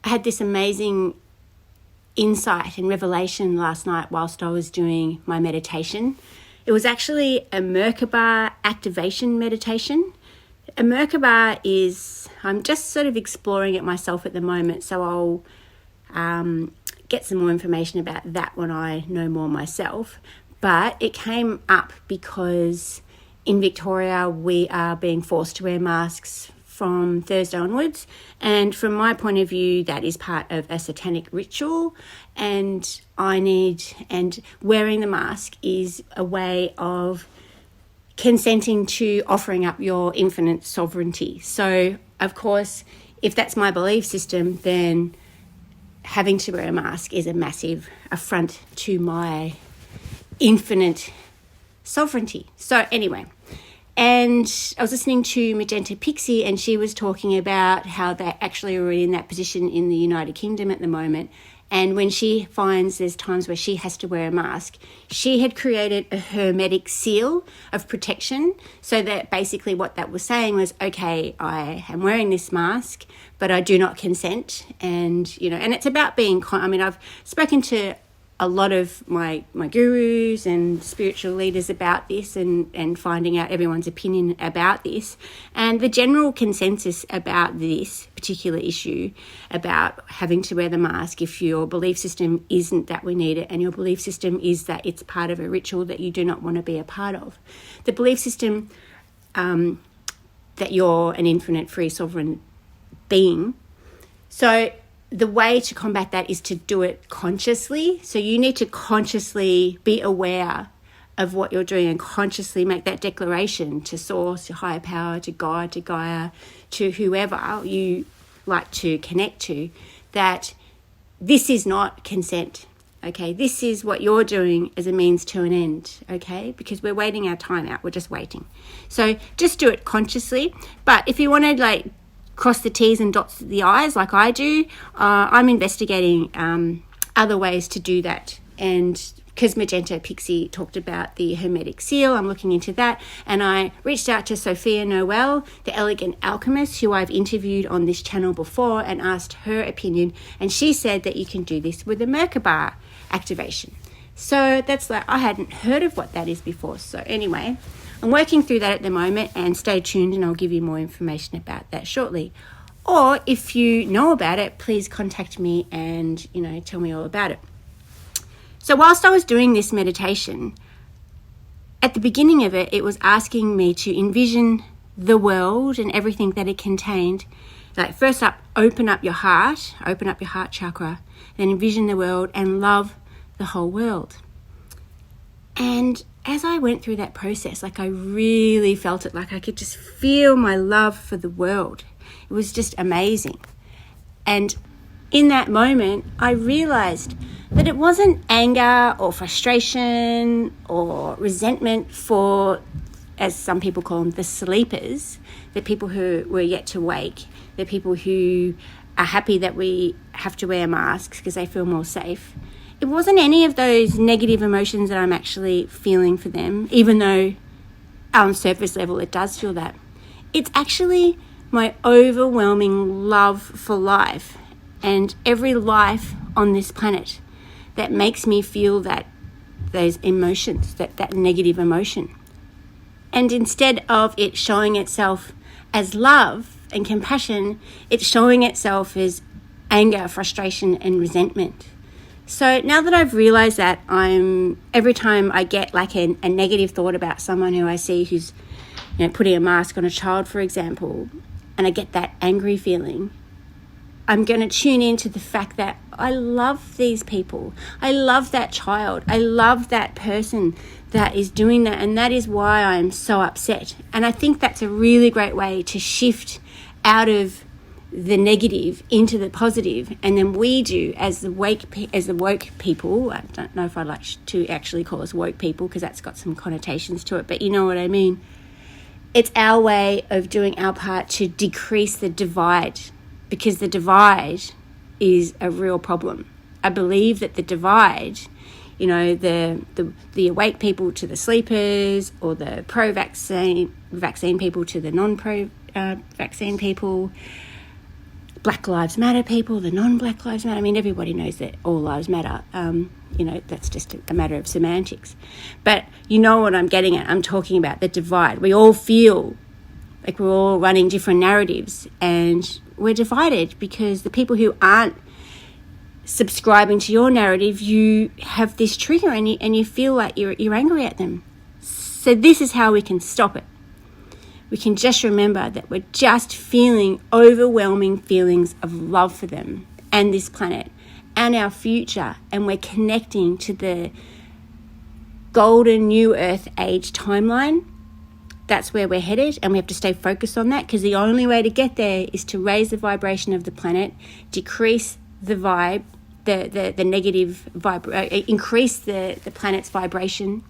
I had this amazing insight and revelation last night whilst I was doing my meditation. It was actually a Merkaba activation meditation. A Merkaba is, I'm just sort of exploring it myself at the moment, so I'll get some more information about that when I know more myself. But it came up because in Victoria we are being forced to wear masks from Thursday onwards, and from my point of view that is part of a satanic ritual, and wearing the mask is a way of consenting to offering up your infinite sovereignty. So of course, if that's my belief system, then having to wear a mask is a massive affront to my infinite sovereignty. So anyway, and I was listening to Magenta Pixie, and she was talking about how they actually are in that position in the United Kingdom at the moment. And when she finds there's times where she has to wear a mask, she had created a hermetic seal of protection. So that basically what that was saying was, okay, I am wearing this mask, but I do not consent. And, and it's about being, I've spoken to a lot of my gurus and spiritual leaders about this and finding out everyone's opinion about this. And the general consensus about this particular issue, about having to wear the mask if your belief system isn't that we need it, and your belief system is that it's part of a ritual that you do not want to be a part of. The belief system that you're an infinite, free, sovereign being. So the way to combat that is to do it consciously. So you need to consciously be aware of what you're doing and consciously make that declaration to Source, to higher power, to God, to Gaia, to whoever you like to connect to, that this is not consent. Okay, this is what you're doing as a means to an end, okay? Because we're waiting our time out. We're just waiting. So just do it consciously. But if you want to cross the T's and dot the I's like I do, I'm investigating other ways to do that. And because Magenta Pixie talked about the hermetic seal, I'm looking into that. And I reached out to Sophia Noel, the elegant alchemist, who I've interviewed on this channel before, and asked her opinion. And she said that you can do this with a Merkaba activation. So that's I hadn't heard of what that is before. So anyway, I'm working through that at the moment, and stay tuned and I'll give you more information about that shortly. Or if you know about it, please contact me and, tell me all about it. So whilst I was doing this meditation, at the beginning of it, it was asking me to envision the world and everything that it contained. First up, open up your heart chakra, then envision the world and love the whole world. And as I went through that process, I really felt it, I could just feel my love for the world. It was just amazing. And in that moment, I realized that it wasn't anger or frustration or resentment for, as some people call them, the sleepers, the people who were yet to wake, the people who are happy that we have to wear masks because they feel more safe. It wasn't any of those negative emotions that I'm actually feeling for them, even though on surface level it does feel that. It's actually my overwhelming love for life and every life on this planet that makes me feel those emotions, that negative emotion. And instead of it showing itself as love and compassion, it's showing itself as anger, frustration, and resentment. So now that I've realized that, every time I get a negative thought about someone who I see who's putting a mask on a child, for example, and I get that angry feeling, I'm going to tune into the fact that I love these people. I love that child. I love that person that is doing that, and that is why I'm so upset. And I think that's a really great way to shift out of the negative into the positive, and then we do as the woke people. I don't know if I'd like to actually call us woke people because that's got some connotations to it, but you know what I mean. It's our way of doing our part to decrease the divide, because the divide is a real problem. I believe that the divide, the awake people to the sleepers, or the pro-vaccine people to the non-pro vaccine people, Black Lives Matter people, the non-Black Lives Matter. I mean, everybody knows that all lives matter. That's just a matter of semantics. But you know what I'm getting at. I'm talking about the divide. We all feel like we're all running different narratives, and we're divided because the people who aren't subscribing to your narrative, you have this trigger and you feel like you're angry at them. So this is how we can stop it. We can just remember that we're just feeling overwhelming feelings of love for them and this planet and our future, and we're connecting to the golden new earth age timeline. That's where we're headed, and we have to stay focused on that, because the only way to get there is to raise the vibration of the planet, decrease the negative increase the planet's vibration,